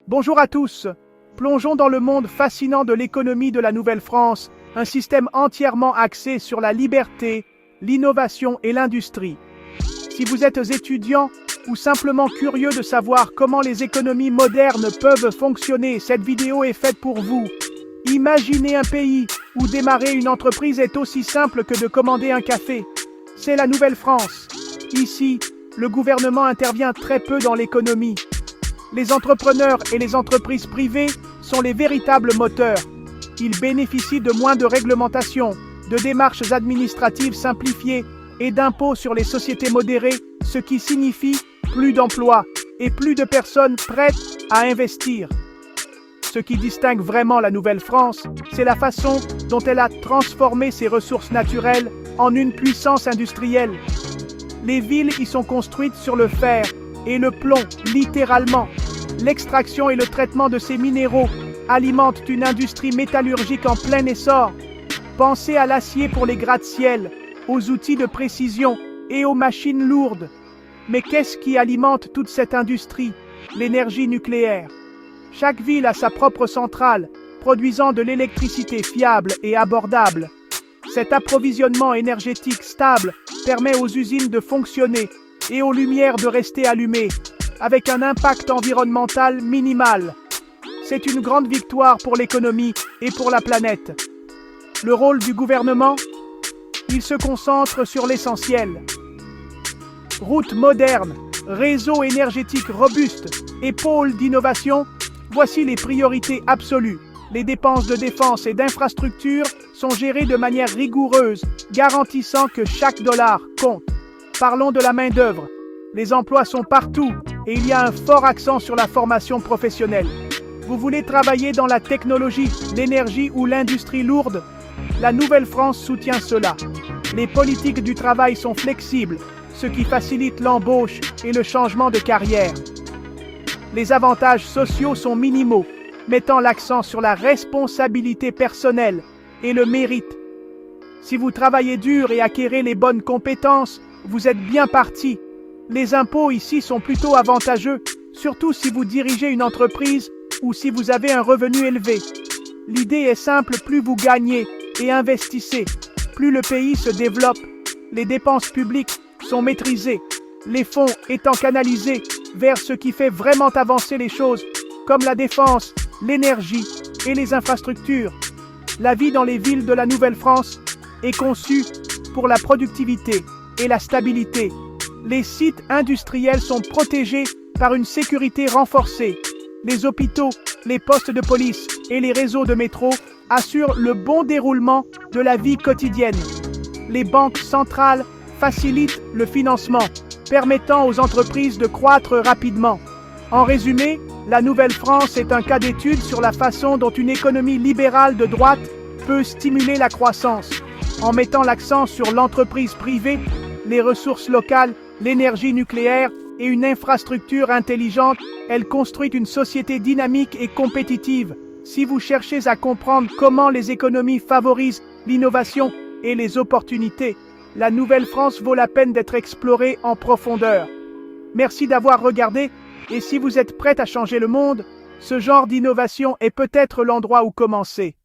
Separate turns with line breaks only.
Bonjour à tous. Plongeons dans le monde fascinant de l'économie de la Nouvelle-France, un système entièrement axé sur la liberté, l'innovation et l'industrie. Si vous êtes étudiant ou simplement curieux de savoir comment les économies modernes peuvent fonctionner, cette vidéo est faite pour vous. Imaginez un pays où démarrer une entreprise est aussi simple que de commander un café. C'est la Nouvelle-France. Ici, le gouvernement intervient très peu dans l'économie. Les entrepreneurs et les entreprises privées sont les véritables moteurs. Ils bénéficient de moins de réglementation, de démarches administratives simplifiées et d'impôts sur les sociétés modérées, ce qui signifie plus d'emplois et plus de personnes prêtes à investir. Ce qui distingue vraiment la Nouvelle-France, c'est la façon dont elle a transformé ses ressources naturelles en une puissance industrielle. Les villes y sont construites sur le fer et le plomb, littéralement. L'extraction et le traitement de ces minéraux alimentent une industrie métallurgique en plein essor. Pensez à l'acier pour les gratte-ciel, aux outils de précision et aux machines lourdes. Mais qu'est-ce qui alimente toute cette industrie? L'énergie nucléaire. Chaque ville a sa propre centrale, produisant de l'électricité fiable et abordable. Cet approvisionnement énergétique stable permet aux usines de fonctionner et aux lumières de rester allumées, avec un impact environnemental minimal. C'est une grande victoire pour l'économie et pour la planète. Le rôle du gouvernement? Il se concentre sur l'essentiel. Routes modernes, réseaux énergétiques robustes et pôles d'innovation, voici les priorités absolues. Les dépenses de défense et d'infrastructure sont gérées de manière rigoureuse, garantissant que chaque dollar compte. Parlons de la main-d'œuvre. Les emplois sont partout et il y a un fort accent sur la formation professionnelle. Vous voulez travailler dans la technologie, l'énergie ou l'industrie lourde? La Nouvelle-France soutient cela. Les politiques du travail sont flexibles, ce qui facilite l'embauche et le changement de carrière. Les avantages sociaux sont minimaux, mettant l'accent sur la responsabilité personnelle et le mérite. Si vous travaillez dur et acquérez les bonnes compétences, vous êtes bien parti. Les impôts ici sont plutôt avantageux, surtout si vous dirigez une entreprise ou si vous avez un revenu élevé. L'idée est simple, plus vous gagnez et investissez, plus le pays se développe. Les dépenses publiques sont maîtrisées, les fonds étant canalisés vers ce qui fait vraiment avancer les choses, comme la défense, l'énergie et les infrastructures. La vie dans les villes de la Nouvelle-France est conçue pour la productivité et la stabilité. Les sites industriels sont protégés par une sécurité renforcée. Les hôpitaux, les postes de police et les réseaux de métro assurent le bon déroulement de la vie quotidienne. Les banques centrales facilitent le financement, permettant aux entreprises de croître rapidement. En résumé, la Nouvelle-France est un cas d'étude sur la façon dont une économie libérale de droite peut stimuler la croissance, en mettant l'accent sur l'entreprise privée, les ressources locales, l'énergie nucléaire et une infrastructure intelligente. Elle construit une société dynamique et compétitive. Si vous cherchez à comprendre comment les économies favorisent l'innovation et les opportunités, la Nouvelle-France vaut la peine d'être explorée en profondeur. Merci d'avoir regardé, et si vous êtes prêt à changer le monde, ce genre d'innovation est peut-être l'endroit où commencer.